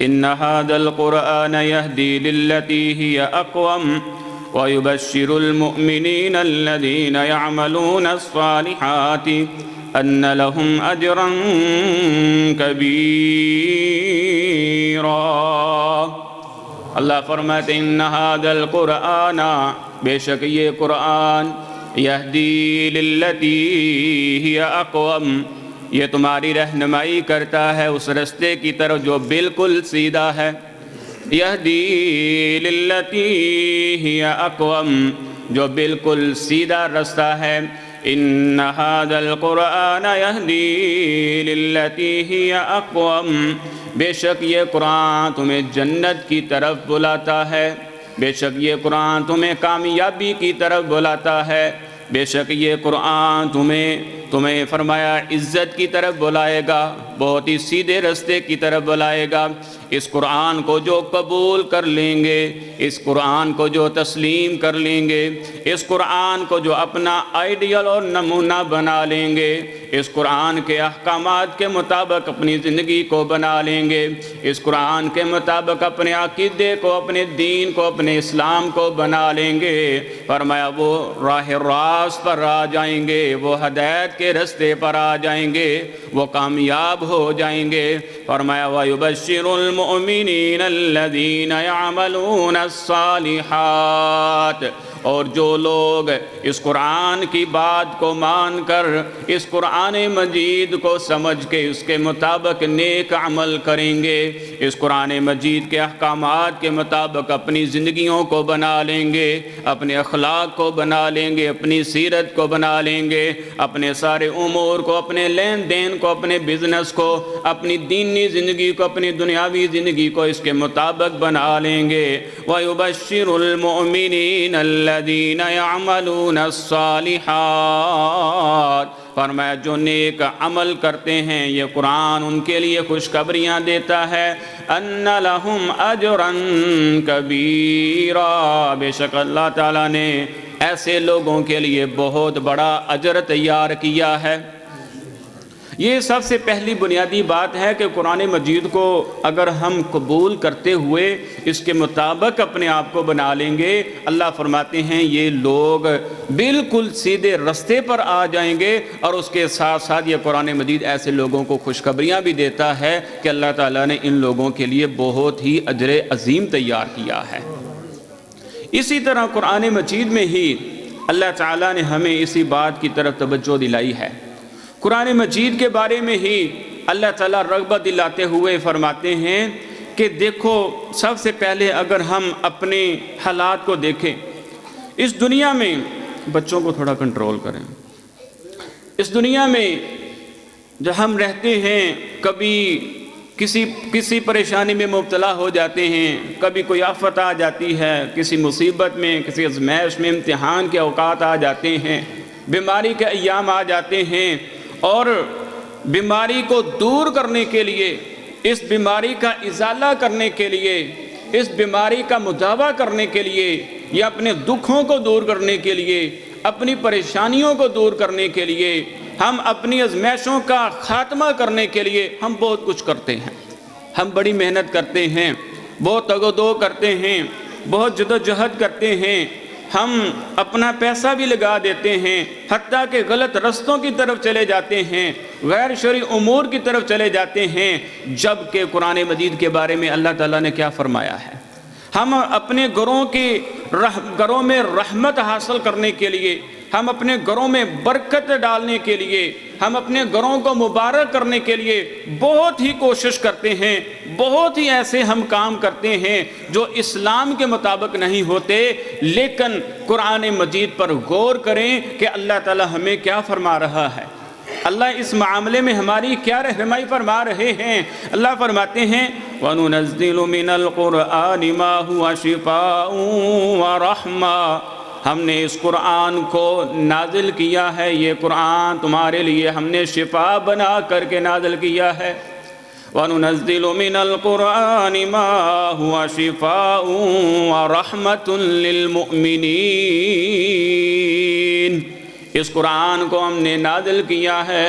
إن هذا القرآن يهدي للتي هي أقوم ويبشر المؤمنين الذين يعملون الصالحات أن لهم أجرا كبيرا۔ اللہ فرماتے ہیں ان هذا القرآن، بے شک یہ قرآن، یہدی للتی ہی اقوم، یہ تمہاری رہنمائی کرتا ہے اس رستے کی طرف جو بالکل سیدھا ہے۔ یہدی للتی ہی اقوم، جو بالکل سیدھا رستہ ہے۔ ان هذا القرآن یہدی للتی ہی اقوم، بے شک یہ قرآن تمہیں جنت کی طرف بلاتا ہے، بے شک یہ قرآن تمہیں کامیابی کی طرف بلاتا ہے، بے شک یہ قرآن تمہیں فرمایا عزت کی طرف بلائے گا، بہت ہی سیدھے رستے کی طرف بلائے گا۔ اس قرآن کو جو قبول کر لیں گے، اس قرآن کو جو تسلیم کر لیں گے، اس قرآن کو جو اپنا آئیڈیل اور نمونہ بنا لیں گے، اس قرآن کے احکامات کے مطابق اپنی زندگی کو بنا لیں گے، اس قرآن کے مطابق اپنے عقیدے کو، اپنے دین کو، اپنے اسلام کو بنا لیں گے، فرمایا وہ راہ راست پر آ جائیں گے، وہ ہدایت کے رستے پر آ جائیں گے، وہ کامیاب ہو جائیں گے۔ فرمایا وَيُبَشِّرُ الْمُؤْمِنِينَ الَّذِينَ يَعْمَلُونَ الصَّالِحَاتِ، اور جو لوگ اس قرآن کی بات کو مان کر، اس قرآن مجید کو سمجھ کے اس کے مطابق نیک عمل کریں گے، اس قرآن مجید کے احکامات کے مطابق اپنی زندگیوں کو بنا لیں گے، اپنے اخلاق کو بنا لیں گے، اپنی سیرت کو بنا لیں گے، اپنے سارے امور کو، اپنے لین دین کو، اپنے بزنس کو، اپنی دینی زندگی کو، اپنی دنیاوی زندگی کو اس کے مطابق بنا لیں گے۔ وَيُبَشِّرُ الْمُؤْمِنِينَ الَّذِينَ يَعْمَلُونَ الصَّالِحَاتِ، فرمایا جو نیک عمل کرتے ہیں یہ قرآن ان کے لیے خوشخبریاں دیتا ہے، ان لہم اجرا کبیرا، بے شک اللہ تعالیٰ نے ایسے لوگوں کے لیے بہت بڑا اجر تیار کیا ہے۔ یہ سب سے پہلی بنیادی بات ہے کہ قرآن مجید کو اگر ہم قبول کرتے ہوئے اس کے مطابق اپنے آپ کو بنا لیں گے، اللہ فرماتے ہیں یہ لوگ بالکل سیدھے رستے پر آ جائیں گے، اور اس کے ساتھ ساتھ یہ قرآن مجید ایسے لوگوں کو خوشخبریاں بھی دیتا ہے کہ اللہ تعالیٰ نے ان لوگوں کے لیے بہت ہی اجر عظیم تیار کیا ہے۔ اسی طرح قرآن مجید میں ہی اللہ تعالیٰ نے ہمیں اسی بات کی طرف توجہ دلائی ہے۔ قرآن مجید کے بارے میں ہی اللہ تعالیٰ رغبت دلاتے ہوئے فرماتے ہیں کہ دیکھو، سب سے پہلے اگر ہم اپنے حالات کو دیکھیں، اس دنیا میں بچوں کو تھوڑا کنٹرول کریں، اس دنیا میں جو ہم رہتے ہیں، کبھی کسی پریشانی میں مبتلا ہو جاتے ہیں، کبھی کوئی آفت آ جاتی ہے، کسی مصیبت میں، کسی آزمائش میں، امتحان کے اوقات آ جاتے ہیں، بیماری کے ایام آ جاتے ہیں، اور بیماری کو دور کرنے کے لیے، اس بیماری کا ازالہ کرنے کے لیے، اس بیماری کا مداوع کرنے کے لیے، یا اپنے دکھوں کو دور کرنے کے لیے، اپنی پریشانیوں کو دور کرنے کے لیے، ہم اپنی آزمائشوں کا خاتمہ کرنے کے لیے ہم بہت کچھ کرتے ہیں، ہم بڑی محنت کرتے ہیں، بہت تگ و دو کرتے ہیں، بہت جدوجہد کرتے ہیں، ہم اپنا پیسہ بھی لگا دیتے ہیں، حتیٰ کہ غلط رستوں کی طرف چلے جاتے ہیں، غیر شرعی امور کی طرف چلے جاتے ہیں، جبکہ قرآن مجید کے بارے میں اللہ تعالیٰ نے کیا فرمایا ہے؟ ہم اپنے گھروں میں رحمت حاصل کرنے کے لیے، ہم اپنے گھروں میں برکت ڈالنے کے لیے، ہم اپنے گھروں کو مبارک کرنے کے لیے بہت ہی کوشش کرتے ہیں، بہت ہی ایسے ہم کام کرتے ہیں جو اسلام کے مطابق نہیں ہوتے، لیکن قرآن مجید پر غور کریں کہ اللہ تعالی ہمیں کیا فرما رہا ہے، اللہ اس معاملے میں ہماری کیا رہنمائی فرما رہے ہیں۔ اللہ فرماتے ہیں وَنُنَزِّلُ مِنَ الْقُرْآنِ مَا هُوَ شِفَاءٌ وَرَحْمَةٌ، ہم نے اس قرآن کو نازل کیا ہے، یہ قرآن تمہارے لیے ہم نے شفا بنا کر کے نازل کیا ہے۔ وَنُنَزِّلُ مِنَ الْقُرْآنِ مَا هُوَ شِفَاءٌ وَرَحْمَةٌ لِّلْمُؤْمِنِينَ، اس قرآن کو ہم نے نازل کیا ہے،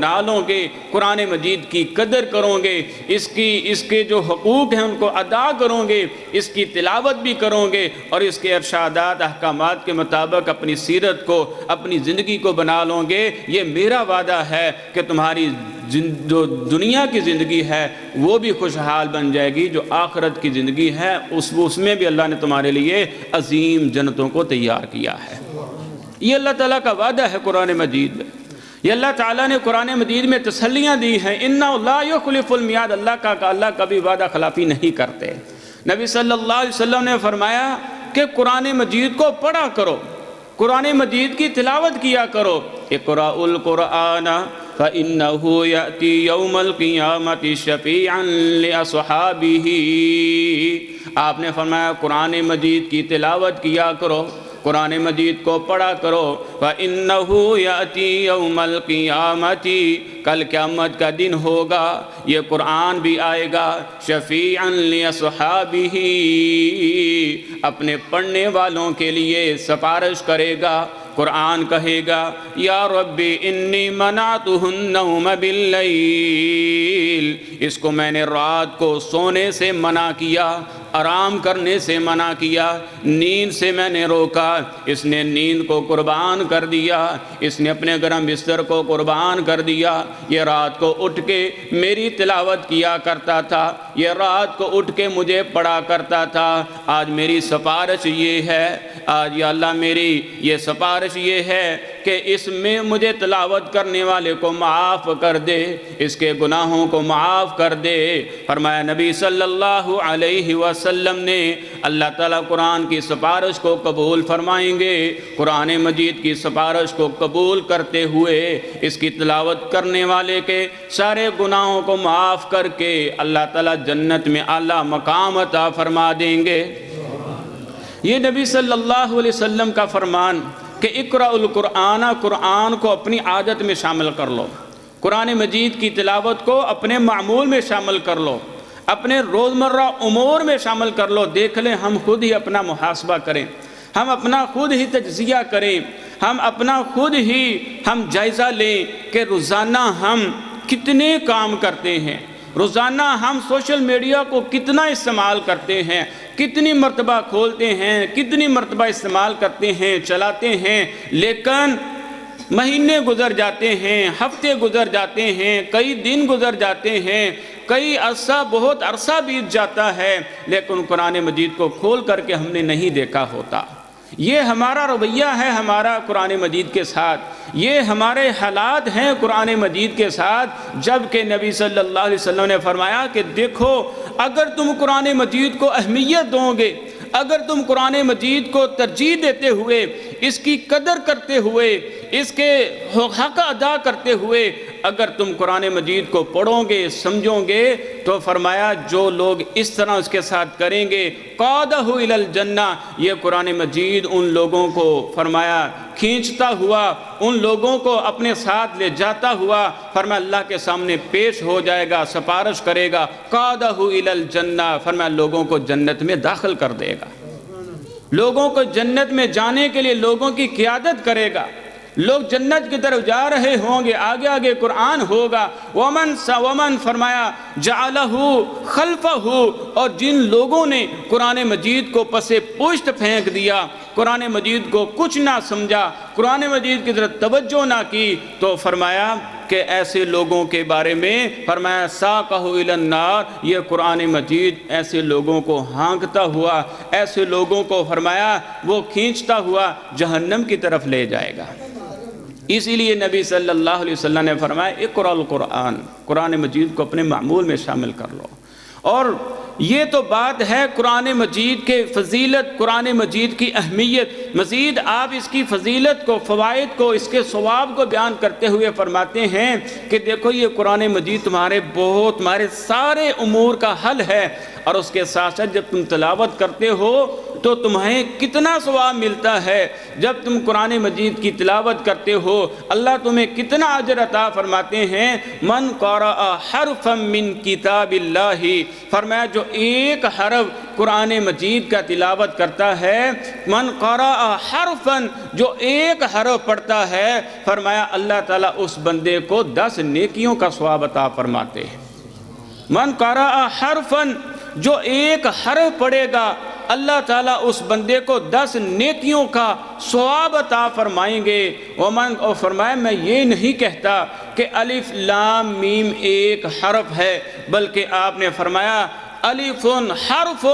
بنا لو گے، قرآن مجید کی قدر کرو گے، اس کے جو حقوق ہیں ان کو ادا کرو گے، اس کی تلاوت بھی کرو گے اور اس کے ارشادات احکامات کے مطابق اپنی سیرت کو، اپنی زندگی کو بنا لو گے، یہ میرا وعدہ ہے کہ تمہاری جو دنیا کی زندگی ہے وہ بھی خوشحال بن جائے گی، جو آخرت کی زندگی ہے اس میں بھی اللہ نے تمہارے لیے عظیم جنتوں کو تیار کیا ہے۔ یہ اللہ تعالیٰ کا وعدہ ہے قرآن مجید میں۔ یہ اللہ تعالیٰ نے قرآن مجید میں تسلیاں دی ہیں، اِنَّهُ لَا يُخْلِفُ الْمِعَادَ، اللہ کبھی وعدہ خلافی نہیں کرتے۔ نبی صلی اللہ علیہ وسلم نے فرمایا کہ قرآن مجید کو پڑھا کرو، قرآن مجید کی تلاوت کیا کرو، اقرأوا القرآن فَإِنَّهُ يَأْتِي يَوْمَ الْقِيَامَةِ شَفِيعًا لِأَصْحَابِهِ۔ آپ نے فرمایا قرآن مجید کی تلاوت کیا کرو، قرآن مجید کو پڑھا کرو، فَإِنَّهُ يَأْتِي يَوْمَ الْقِيَامَةِ، کل قیامت کا دن ہوگا، یہ قرآن بھی آئے گا، شَفِيعًا لِأَصْحَابِهِ، اپنے پڑھنے والوں کے لیے سفارش کرے گا۔ قرآن کہے گا یا ربی انی منعتہ النوم باللیل، اس کو میں نے رات کو سونے سے منع کیا، آرام کرنے سے منع کیا، نیند سے میں نے روکا، اس نے نیند کو قربان کر دیا، اس نے اپنے گرم بستر کو قربان کر دیا، یہ رات کو اٹھ کے میری تلاوت کیا کرتا تھا، یہ رات کو اٹھ کے مجھے پڑھا کرتا تھا، آج میری سفارش یہ ہے، آج یا اللہ میری یہ سفارش یہ ہے کہ اس میں مجھے تلاوت کرنے والے کو معاف کر دے، اس کے گناہوں کو معاف کر دے۔ فرمایا نبی صلی اللہ علیہ وسلم نے اللہ تعالیٰ قرآن کی سفارش کو قبول فرمائیں گے، قرآن مجید کی سفارش کو قبول کرتے ہوئے اس کی تلاوت کرنے والے کے سارے گناہوں کو معاف کر کے اللہ تعالیٰ جنت میں اعلیٰ مقام عطا فرما دیں گے۔ یہ نبی صلی اللہ علیہ وسلم کا فرمان کہ اقرأ القرآن، قرآن کو اپنی عادت میں شامل کر لو، قرآن مجید کی تلاوت کو اپنے معمول میں شامل کر لو، اپنے روزمرہ امور میں شامل کر لو۔ دیکھ لیں، ہم خود ہی اپنا محاسبہ کریں، ہم اپنا خود ہی تجزیہ کریں، ہم اپنا خود ہی جائزہ لیں کہ روزانہ ہم کتنے کام کرتے ہیں، روزانہ ہم سوشل میڈیا کو کتنا استعمال کرتے ہیں، کتنی مرتبہ کھولتے ہیں، کتنی مرتبہ استعمال کرتے ہیں، چلاتے ہیں، لیکن مہینے گزر جاتے ہیں، ہفتے گزر جاتے ہیں، کئی دن گزر جاتے ہیں، کئی عرصہ بہت عرصہ بیت جاتا ہے، لیکن قرآن مجید کو کھول کر کے ہم نے نہیں دیکھا ہوتا۔ یہ ہمارا رویہ ہے ہمارا قرآن مجید کے ساتھ، یہ ہمارے حالات ہیں قرآن مجید کے ساتھ، جبکہ نبی صلی اللہ علیہ وسلم نے فرمایا کہ دیکھو اگر تم قرآن مجید کو اہمیت دو گے، اگر تم قرآن مجید کو ترجیح دیتے ہوئے، اس کی قدر کرتے ہوئے، اس کے حق ادا کرتے ہوئے اگر تم قرآن مجید کو پڑھو گے، سمجھو گے، تو فرمایا جو لوگ اس طرح اس کے ساتھ کریں گے قادہ الی الجنہ، یہ قرآن مجید ان لوگوں کو فرمایا کھینچتا ہوا، ان لوگوں کو اپنے ساتھ لے جاتا ہوا، فرمایا اللہ کے سامنے پیش ہو جائے گا، سفارش کرے گا، قادہ الی الجنہ، فرمایا لوگوں کو جنت میں داخل کر دے گا، لوگوں کو جنت میں جانے کے لیے لوگوں کی قیادت کرے گا، لوگ جنت کی طرف جا رہے ہوں گے، آگے آگے قرآن ہوگا، ومن فرمایا جعلہ خلفہ، اور جن لوگوں نے قرآن مجید کو پس پشت پھینک دیا، قرآن مجید کو کچھ نہ سمجھا، قرآن مجید کی طرف توجہ نہ کی، تو فرمایا کہ ایسے لوگوں کے بارے میں فرمایا ساقہ الی النار، یہ قرآن مجید ایسے لوگوں کو ہانکتا ہوا، ایسے لوگوں کو فرمایا وہ کھینچتا ہوا جہنم کی طرف لے جائے گا۔ اسی لیے نبی صلی اللہ علیہ وسلم نے فرمایا اقرأ القرآن، قرآن مجید کو اپنے معمول میں شامل کر لو۔ اور یہ تو بات ہے قرآن مجید کے فضیلت، قرآن مجید کی اہمیت، مزید آپ اس کی فضیلت کو، فوائد کو، اس کے ثواب کو بیان کرتے ہوئے فرماتے ہیں کہ دیکھو یہ قرآن مجید تمہارے سارے امور کا حل ہے، اور اس کے ساتھ ساتھ جب تم تلاوت کرتے ہو تو تمہیں کتنا ثواب ملتا ہے، جب تم قرآن مجید کی تلاوت کرتے ہو اللہ تمہیں کتنا اجر عطا فرماتے ہیں۔ من قرأ حرفا من کتاب اللہ، فرمایا جو ایک حرف قرآن مجید کا تلاوت کرتا ہے، من قرأ حرفا جو ایک حرف پڑھتا ہے، فرمایا اللہ تعالیٰ اس بندے کو 10 نیکیوں کا ثواب عطا فرماتے ہیں۔ من قرأ حرفا جو ایک حرف پڑھے گا اللہ تعالیٰ اس بندے کو 10 نیکیوں کا ثواب عطا فرمائیں گے۔ اور فرمایا میں یہ نہیں کہتا کہ الف لام میم ایک حرف ہے، بلکہ آپ نے فرمایا الف حرف،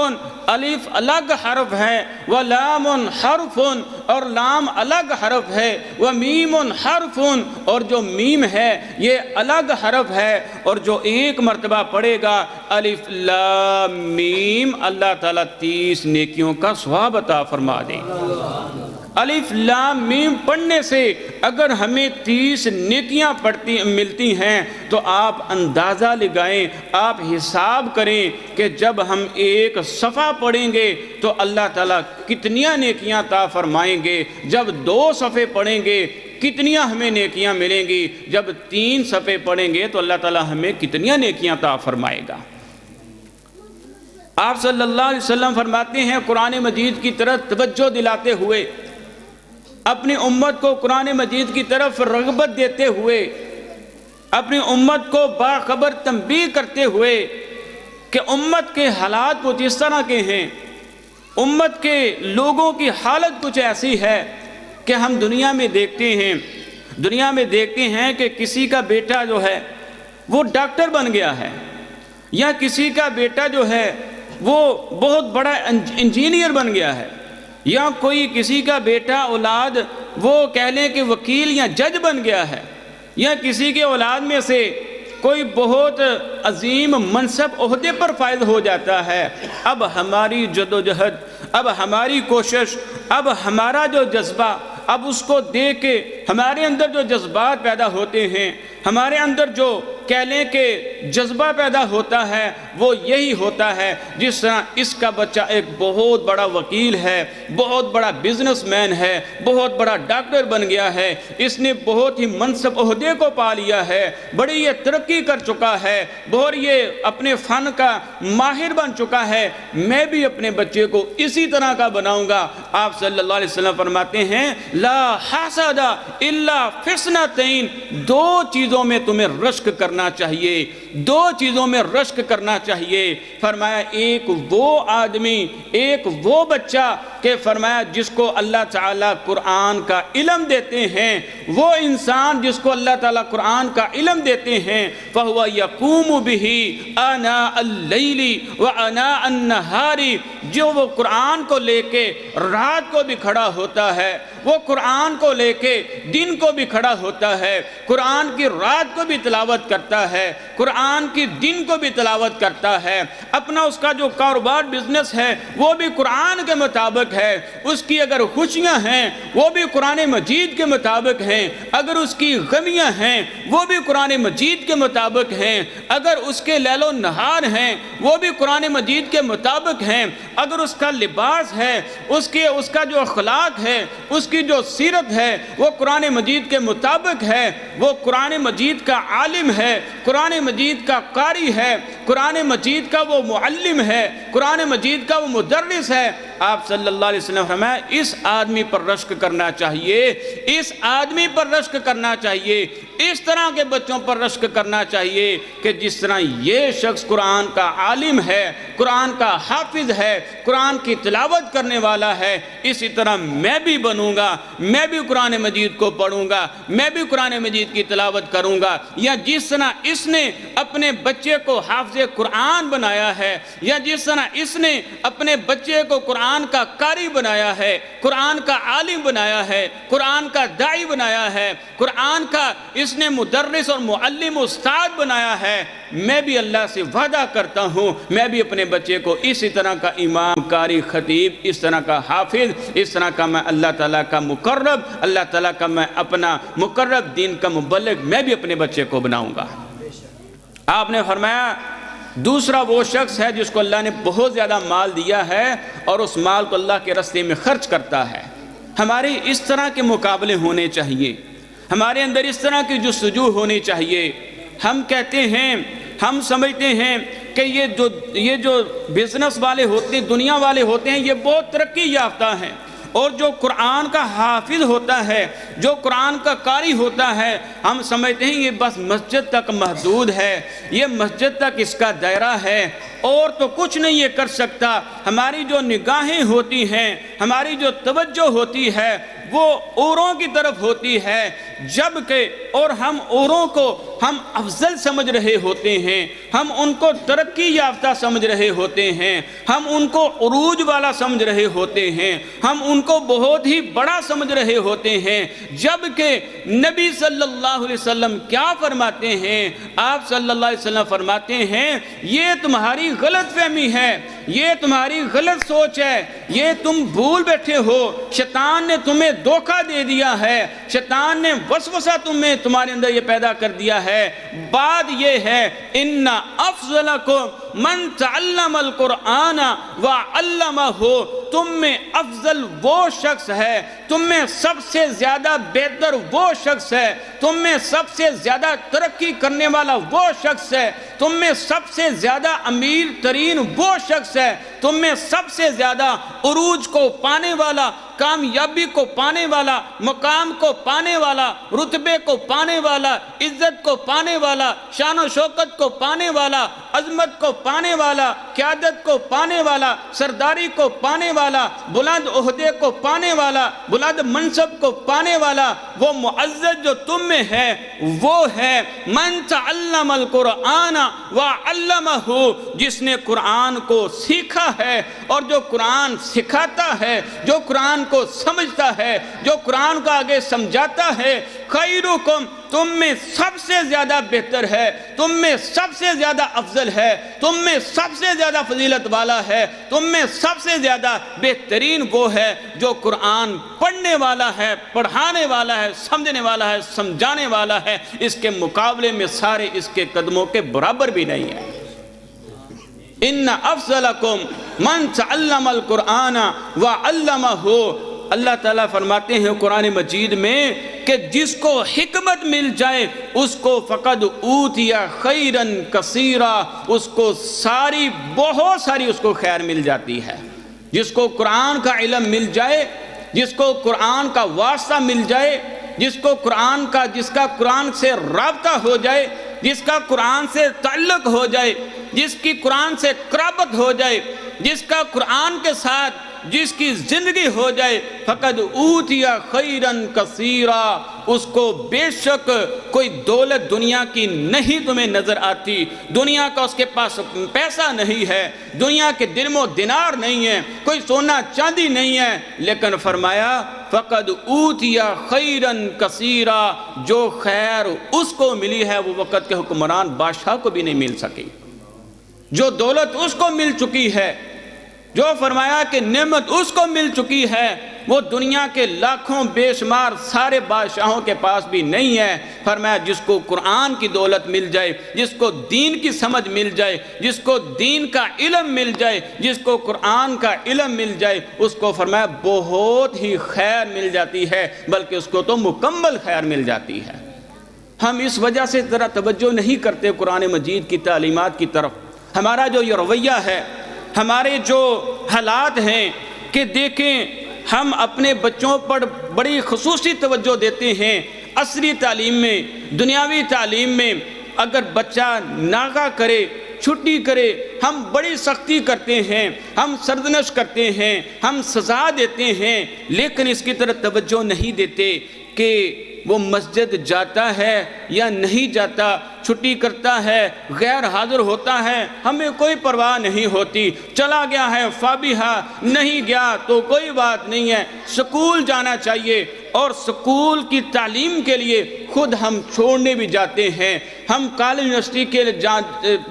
الف الگ حرف ہے، ولام حرف اور لام الگ حرف ہے، ومیم حرف اور جو میم ہے یہ الگ حرف ہے، اور جو ایک مرتبہ پڑھے گا الف لام میم اللہ تعالیٰ 30 نیکیوں کا ثواب عطا فرما دیں۔ الف لام میم پڑھنے سے اگر ہمیں 30 نیکیاں ملتی ہیں تو آپ اندازہ لگائیں، آپ حساب کریں کہ جب ہم ایک صفحہ پڑھیں گے تو اللہ تعالیٰ کتنیاں نیکیاں عطا فرمائیں گے، جب 2 صفحے پڑھیں گے کتنیاں ہمیں نیکیاں ملیں گی، جب 3 صفحے پڑھیں گے تو اللہ تعالیٰ ہمیں کتنیاں نیکیاں عطا فرمائے گا۔ آپ صلی اللہ علیہ وسلم فرماتے ہیں قرآن مجید کی طرف توجہ دلاتے ہوئے، اپنی امت کو قرآن مجید کی طرف رغبت دیتے ہوئے، اپنی امت کو باخبر تنبیہ کرتے ہوئے کہ امت کے حالات کچھ اس طرح کے ہیں، امت کے لوگوں کی حالت کچھ ایسی ہے کہ ہم دنیا میں دیکھتے ہیں کہ کسی کا بیٹا جو ہے وہ ڈاکٹر بن گیا ہے، یا کسی کا بیٹا جو ہے وہ بہت بڑا انجینئر بن گیا ہے، یا کوئی کسی کا بیٹا اولاد وہ کہہ لیں کہ وکیل یا جج بن گیا ہے، یا کسی کے اولاد میں سے کوئی بہت عظیم منصب عہدے پر فائز ہو جاتا ہے۔ اب ہماری جدوجہد، اب ہماری کوشش، اب ہمارا جو جذبہ، اب اس کو دیکھ کے ہمارے اندر جو جذبات پیدا ہوتے ہیں، ہمارے اندر جو کہہ لیں کہ جذبہ پیدا ہوتا ہے وہ یہی ہوتا ہے جس طرح اس کا بچہ ایک بہت بڑا وکیل ہے، بہت بڑا بزنس مین ہے، بہت بڑا ڈاکٹر بن گیا ہے، اس نے بہت ہی منصب عہدے کو پا لیا ہے، بڑی یہ ترقی کر چکا ہے، بہت یہ اپنے فن کا ماہر بن چکا ہے، میں بھی اپنے بچے کو اسی طرح کا بناؤں گا۔ آپ صلی اللہ علیہ وسلم فرماتے ہیں لا حسد الا فی اثنتین، 2 چیزوں میں تمہیں رشک کرنا چاہیے، 2 چیزوں میں رشک کرنا چاہیے۔ فرمایا ایک وہ آدمی، ایک وہ بچہ کہ فرمایا جس کو اللہ تعالیٰ قرآن کا علم دیتے ہیں، وہ انسان جس کو اللہ تعالیٰ قرآن کا علم دیتے ہیں، فَهُوَ يَقُومُ بِهِ آنَاءَ اللَّيْلِ وَآنَاءَ النَّهَارِ، جو وہ قرآن کو لے کے رات کو بھی کھڑا ہوتا ہے، وہ قرآن کو لے کے دن کو بھی کھڑا ہوتا ہے، قرآن کی رات کو بھی تلاوت کرتا ہے، قرآن کی دن کو بھی تلاوت کرتا ہے، اپنا اس کا جو کاروبار بزنس ہے وہ بھی قرآن کے مطابق ہے، اس کی اگر خوشیاں ہیں وہ بھی قرآن مجید کے مطابق ہیں، اگر اس کی غمیاں ہیں وہ بھی قرآن مجید کے مطابق ہیں، اگر اس کے لیل و نہار ہیں وہ بھی قرآن مجید کے مطابق ہیں، اگر اس کا لباس ہے، اس کا جو اخلاق ہے، اس کی جو سیرت ہے وہ قرآن مجید کے مطابق ہے، وہ قرآن مجید کا عالم ہے، قرآن مجید کا قاری ہے، قرآن مجید کا وہ معلم ہے، قرآن مجید کا وہ مدرس ہے۔ آپ صلی اللہ علیہ وسلم فرمایا اس آدمی پر رشک کرنا چاہیے، اس آدمی پر رشک کرنا چاہیے، اس طرح کے بچوں پر رشک کرنا چاہیے کہ جس طرح یہ شخص قرآن کا عالم ہے، قرآن کا حافظ ہے، قرآن کی تلاوت کرنے والا ہے، اسی طرح میں بھی بنوں گا، میں بھی قرآن مجید کو پڑھوں گا، میں بھی قرآن مجید کی تلاوت کروں گا۔ یا جس طرح اس نے اپنے بچے کو حافظ قرآن بنایا ہے، یا جس طرح اس نے اپنے بچے کو قرآن کا قاری بنایا ہے، قرآن کا عالم بنایا ہے، قرآن کا داعی بنایا ہے، قرآن کا اس نے مدرس اور معلم استاد بنایا ہے، میں بھی اللہ سے وعدہ کرتا ہوں میں بھی اپنے بچے کو اسی طرح کا امام، قاری، خطیب، اس طرح کا حافظ، اس طرح کا میں اللہ تعالیٰ کا مقرب، اللہ تعالیٰ کا میں اپنا مقرب، دین کا مبلغ میں بھی اپنے بچے کو بناؤں گا۔ آپ نے فرمایا دوسرا وہ شخص ہے جس کو اللہ نے بہت زیادہ مال دیا ہے اور اس مال کو اللہ کے راستے میں خرچ کرتا ہے۔ ہمارے اس طرح کے مقابلے ہونے چاہیے، ہمارے اندر اس طرح کی جستجو ہونی چاہیے۔ ہم کہتے ہیں، ہم سمجھتے ہیں کہ یہ جو بزنس والے ہوتے ہیں، دنیا والے ہوتے ہیں، یہ بہت ترقی یافتہ ہیں، اور جو قرآن کا حافظ ہوتا ہے، جو قرآن کا قاری ہوتا ہے، ہم سمجھتے ہیں یہ بس مسجد تک محدود ہے، یہ مسجد تک اس کا دائرہ ہے، اور تو کچھ نہیں یہ کر سکتا۔ ہماری جو نگاہیں ہوتی ہیں، ہماری جو توجہ ہوتی ہے، وہ اوروں کی طرف ہوتی ہے، جبکہ اور ہم اوروں کو ہم افضل سمجھ رہے ہوتے ہیں، ہم ان کو ترقی یافتہ سمجھ رہے ہوتے ہیں، ہم ان کو عروج والا سمجھ رہے ہوتے ہیں، ہم ان کو بہت ہی بڑا سمجھ رہے ہوتے ہیں، جبکہ نبی صلی اللہ علیہ وسلم کیا فرماتے ہیں؟ آپ صلی اللہ علیہ وسلم فرماتے ہیں یہ تمہاری غلط فہمی ہے، یہ تمہاری غلط سوچ ہے، یہ تم بھول بیٹھے ہو، شیطان نے تمہیں دھوکہ دے دیا ہے، شیطان نے وسوسہ تمہارے اندر یہ پیدا کر دیا ہے۔ بات یہ ہے ان افضلکم من تعلم القرآن وعلمہ، تم میں افضل وہ شخص ہے، تم میں سب سے زیادہ بہتر وہ شخص ہے، تم میں سب سے زیادہ ترقی کرنے والا وہ شخص ہے، تم میں سب سے زیادہ امیر ترین وہ شخص ہے، تم میں سب سے زیادہ عروج کو پانے والا، کامیابی کو پانے والا، مقام کو پانے والا، رتبے کو پانے والا، عزت کو پانے والا، شان و شوکت کو پانے والا، عظمت کو پانے والا، قیادت کو پانے والا، سرداری کو پانے والا، بلند عہدے کو پانے والا، بلند منصب کو پانے والا، وہ معزز جو تم میں ہے وہ ہے من تعلم القرآن وعلمہ، جس نے قرآن کو سیکھا ہے اور جو قرآن سکھاتا ہے، جو قرآن کو سمجھتا ہے، جو قرآن کو آگے سمجھاتا ہے۔ خیرکم، تم میں سب سے زیادہ بہتر ہے، تم میں سب سے زیادہ افضل ہے، تم میں سب سے زیادہ فضیلت والا ہے، تم میں سب سے زیادہ بہترین وہ ہے جو قرآن پڑھنے والا ہے، پڑھانے والا ہے، سمجھنے والا ہے، سمجھانے والا ہے۔ اس کے مقابلے میں سارے اس کے قدموں کے برابر بھی نہیں ہے۔ ان افضلکم من تعلم القرآن وعلمہ، اللہ تعالیٰ فرماتے ہیں قرآن مجید میں کہ جس کو حکمت مل جائے اس کو فقد اوتی خیرن کثیرا، اس کو بہت ساری اس کو خیر مل جاتی ہے۔ جس کو قرآن کا علم مل جائے، جس کو قرآن کا واسطہ مل جائے، جس کا قرآن سے رابطہ ہو جائے، جس کا قرآن سے تعلق ہو جائے، جس کی قرآن سے قرابت ہو جائے، جس کا قرآن کے ساتھ جس کی زندگی ہو جائے، فقد اوتی خیرن کثیرا، اس کو بے شک کوئی دولت دنیا کی نہیں تمہیں نظر آتی، دنیا کا اس کے پاس پیسہ نہیں ہے، دنیا کے درم و دینار نہیں ہے، کوئی سونا چاندی نہیں ہے، لیکن فرمایا فقد اوتی خیرن کثیرا، جو خیر اس کو ملی ہے وہ وقت کے حکمران بادشاہ کو بھی نہیں مل سکی، جو دولت اس کو مل چکی ہے، جو فرمایا کہ نعمت اس کو مل چکی ہے، وہ دنیا کے لاکھوں بے شمار سارے بادشاہوں کے پاس بھی نہیں ہے۔ فرمایا جس کو قرآن کی دولت مل جائے، جس کو دین کی سمجھ مل جائے، جس کو دین کا علم مل جائے، جس کو قرآن کا علم مل جائے، اس کو فرمایا بہت ہی خیر مل جاتی ہے، بلکہ اس کو تو مکمل خیر مل جاتی ہے۔ ہم اس وجہ سے ذرا توجہ نہیں کرتے قرآن مجید کی تعلیمات کی طرف۔ ہمارا جو یہ رویہ ہے، ہمارے جو حالات ہیں کہ دیکھیں ہم اپنے بچوں پر بڑی خصوصی توجہ دیتے ہیں۔ عصری تعلیم میں، دنیاوی تعلیم میں اگر بچہ ناغہ کرے، چھٹی کرے، ہم بڑی سختی کرتے ہیں، ہم سرزنش کرتے ہیں، ہم سزا دیتے ہیں، لیکن اس کی طرف توجہ نہیں دیتے کہ وہ مسجد جاتا ہے یا نہیں جاتا، چھٹی کرتا ہے، غیر حاضر ہوتا ہے، ہمیں کوئی پرواہ نہیں ہوتی، چلا گیا ہے فابیہا، نہیں گیا تو کوئی بات نہیں ہے۔ سکول جانا چاہیے، اور سکول کی تعلیم کے لیے خود ہم چھوڑنے بھی جاتے ہیں، ہم کالج یونیورسٹی کے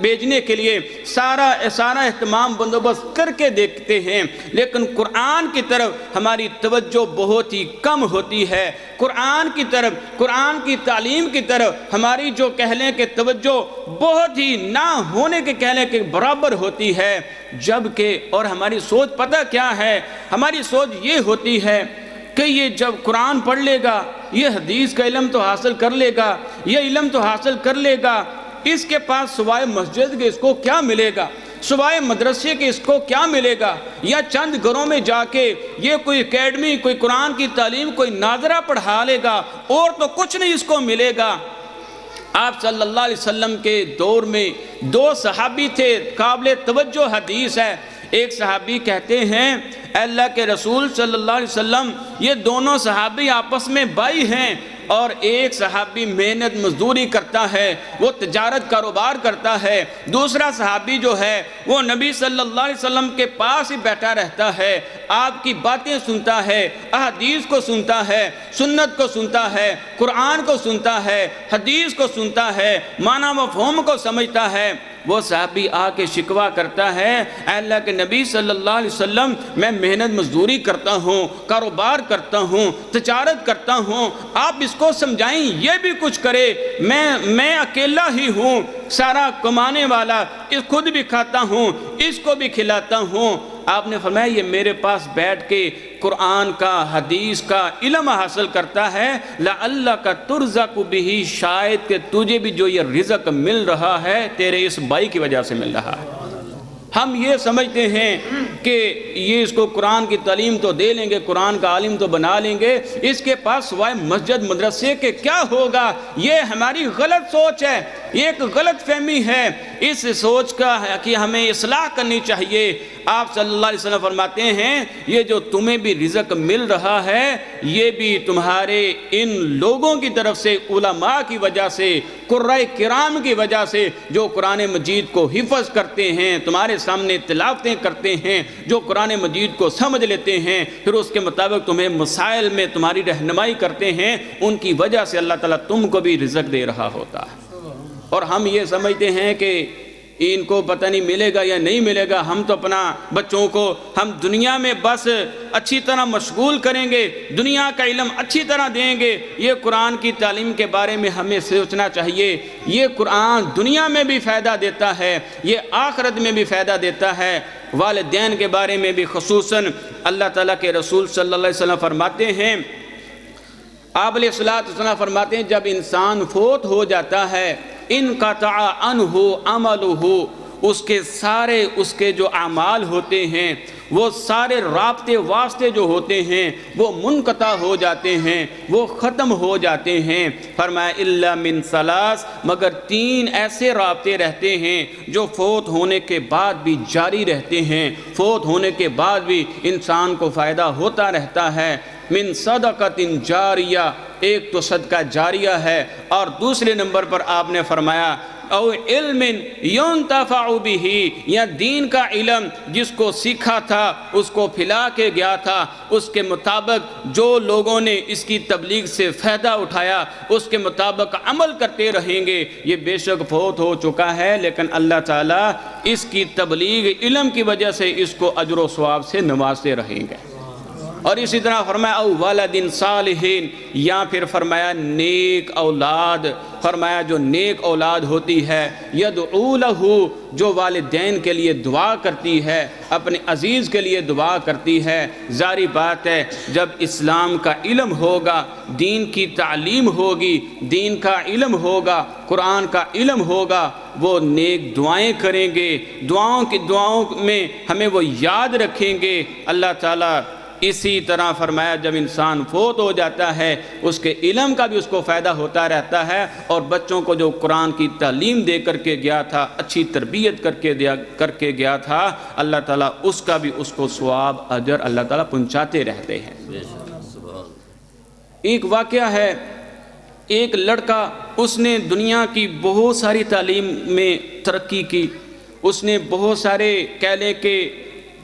بھیجنے کے لیے سارا اہتمام بندوبست کر کے دیکھتے ہیں، لیکن قرآن کی طرف ہماری توجہ بہت ہی کم ہوتی ہے۔ قرآن کی طرف، قرآن کی تعلیم کی طرف ہماری جو کہہ لیں کہ توجہ بہت ہی نہ ہونے کے کہہ لیں کہ برابر ہوتی ہے، جبکہ اور ہماری سوچ پتہ کیا ہے؟ ہماری سوچ یہ ہوتی ہے کہ یہ جب قرآن پڑھ لے گا، یہ حدیث کا علم تو حاصل کر لے گا، یہ علم تو حاصل کر لے گا، اس کے پاس سوائے مسجد کے اس کو کیا ملے گا، سوائے مدرسے کے اس کو کیا ملے گا، یا چند گھروں میں جا کے یہ کوئی اکیڈمی، کوئی قرآن کی تعلیم، کوئی ناظرہ پڑھا لے گا، اور تو کچھ نہیں اس کو ملے گا۔ آپ صلی اللہ علیہ وسلم کے دور میں دو صحابی تھے، قابل توجہ حدیث ہے۔ ایک صحابی کہتے ہیں اے اللہ کے رسول صلی اللہ علیہ وسلم، یہ دونوں صحابی آپس میں بھائی ہیں، اور ایک صحابی محنت مزدوری کرتا ہے، وہ تجارت کاروبار کرتا ہے، دوسرا صحابی جو ہے وہ نبی صلی اللہ علیہ وسلم کے پاس ہی بیٹھا رہتا ہے، آپ کی باتیں سنتا ہے، احادیث کو سنتا ہے، سنت کو سنتا ہے، قرآن کو سنتا ہے، حدیث کو سنتا ہے، معنی مفہوم کو سمجھتا ہے۔ وہ صحابی آ کے شکوہ کرتا ہے اے اللہ کے نبی صلی اللہ علیہ وسلم، میں محنت مزدوری کرتا ہوں، کاروبار کرتا ہوں، تجارت کرتا ہوں، آپ اس کو سمجھائیں یہ بھی کچھ کرے، میں اکیلا ہی ہوں سارا کمانے والا، خود بھی کھاتا ہوں، اس کو بھی کھلاتا ہوں۔ آپ نے فرمایا یہ میرے پاس بیٹھ کے قرآن کا، حدیث کا علم حاصل کرتا ہے، لعلک ترزق بہ، شاید کہ تجھے بھی جو یہ رزق مل رہا ہے تیرے اس بھائی کی وجہ سے مل رہا ہے۔ ہم یہ سمجھتے ہیں کہ یہ اس کو قرآن کی تعلیم تو دے لیں گے، قرآن کا عالم تو بنا لیں گے، اس کے پاس سوائے مسجد مدرسے کے کیا ہوگا؟ یہ ہماری غلط سوچ ہے، یہ ایک غلط فہمی ہے۔ اس سوچ کا ہے کہ ہمیں اصلاح کرنی چاہیے۔ آپ صلی اللہ علیہ وسلم فرماتے ہیں یہ جو تمہیں بھی رزق مل رہا ہے، یہ بھی تمہارے ان لوگوں کی طرف سے، علماء کی وجہ سے، قرائے کرام کی وجہ سے، جو قرآن مجید کو حفظ کرتے ہیں، تمہارے سامنے تلاوتیں کرتے ہیں، جو قرآن مجید کو سمجھ لیتے ہیں، پھر اس کے مطابق تمہیں مسائل میں تمہاری رہنمائی کرتے ہیں، ان کی وجہ سے اللہ تعالیٰ تم کو بھی رزق دے رہا ہوتا ہے۔ اور ہم یہ سمجھتے ہیں کہ ان کو پتہ نہیں ملے گا یا نہیں ملے گا، ہم تو اپنا بچوں کو ہم دنیا میں بس اچھی طرح مشغول کریں گے، دنیا کا علم اچھی طرح دیں گے۔ یہ قرآن کی تعلیم کے بارے میں ہمیں سوچنا چاہیے، یہ قرآن دنیا میں بھی فائدہ دیتا ہے، یہ آخرت میں بھی فائدہ دیتا ہے۔ والدین کے بارے میں بھی خصوصاً اللہ تعالیٰ کے رسول صلی اللہ علیہ وسلم فرماتے ہیں، آپ علیہ الصلوۃ فرماتے ہیں جب انسان فوت ہو جاتا ہے، انقطع عنہ عملہ، اس کے جو اعمال ہوتے ہیں، وہ سارے رابطے واسطے جو ہوتے ہیں وہ منقطع ہو جاتے ہیں، وہ ختم ہو جاتے ہیں۔ فرمایا الا من ثلاث، مگر 3 ایسے رابطے رہتے ہیں جو فوت ہونے کے بعد بھی جاری رہتے ہیں، فوت ہونے کے بعد بھی انسان کو فائدہ ہوتا رہتا ہے۔ من صدقۃ جاریہ، ایک تو صدقہ جاریہ ہے، اور دوسرے نمبر پر آپ نے فرمایا او علم ينتفع به، یا دین کا علم جس کو سیکھا تھا، اس کو پھیلا کے گیا تھا، اس کے مطابق جو لوگوں نے اس کی تبلیغ سے فائدہ اٹھایا اس کے مطابق عمل کرتے رہیں گے۔ یہ بے شک فوت ہو چکا ہے، لیکن اللہ تعالیٰ اس کی تبلیغ علم کی وجہ سے اس کو اجر و ثواب سے نوازتے رہیں گے۔ اور اسی طرح فرمایا او ولد صالح، یا پھر فرمایا نیک اولاد، فرمایا جو نیک اولاد ہوتی ہے، یدعو لہ، جو والدین کے لیے دعا کرتی ہے، اپنے عزیز کے لیے دعا کرتی ہے۔ ظاہری بات ہے جب اسلام کا علم ہوگا، دین کی تعلیم ہوگی، دین کا علم ہوگا، قرآن کا علم ہوگا، وہ نیک دعائیں کریں گے، دعاؤں میں ہمیں وہ یاد رکھیں گے۔ اللہ تعالیٰ اسی طرح فرمایا جب انسان فوت ہو جاتا ہے اس کے علم کا بھی اس کو فائدہ ہوتا رہتا ہے، اور بچوں کو جو قرآن کی تعلیم دے کر کے گیا تھا، اچھی تربیت کر کے گیا تھا، اللہ تعالیٰ اس کا بھی اس کو ثواب اجر اللہ تعالیٰ پہنچاتے رہتے ہیں۔ ایک واقعہ ہے، ایک لڑکا، اس نے دنیا کی بہت ساری تعلیم میں ترقی کی، اس نے بہت سارے کہہ لیں کہ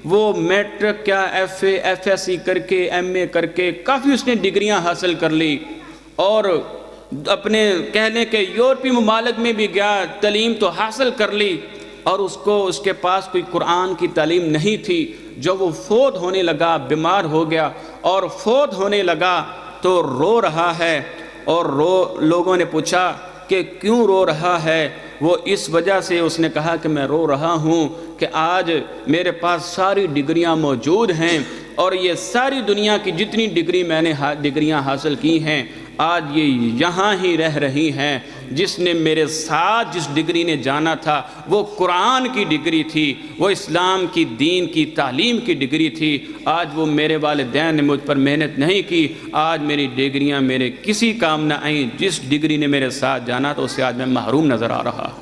وہ میٹرک کیا F A F S C کر کے ایم اے کر کے کافی اس نے ڈگریاں حاصل کر لی، اور اپنے کہہ لیں کہ یورپی ممالک میں بھی گیا، تعلیم تو حاصل کر لی، اور اس کے پاس کوئی قرآن کی تعلیم نہیں تھی۔ جو وہ فوت ہونے لگا، بیمار ہو گیا اور فوت ہونے لگا تو رو رہا ہے، اور لوگوں نے پوچھا کہ کیوں رو رہا ہے؟ وہ اس وجہ سے اس نے کہا کہ میں رو رہا ہوں کہ آج میرے پاس ساری ڈگریاں موجود ہیں، اور یہ ساری دنیا کی جتنی ڈگریاں حاصل کی ہیں آج یہ یہاں ہی رہ رہی ہیں۔ جس نے میرے ساتھ جس ڈگری نے جانا تھا وہ قرآن کی ڈگری تھی، وہ اسلام کی دین کی تعلیم کی ڈگری تھی۔ آج وہ میرے والدین نے مجھ پر محنت نہیں کی، آج میری ڈگریاں میرے کسی کام نہ آئیں۔ جس ڈگری نے میرے ساتھ جانا تو اس سے آج میں محروم نظر آ رہا ہوں۔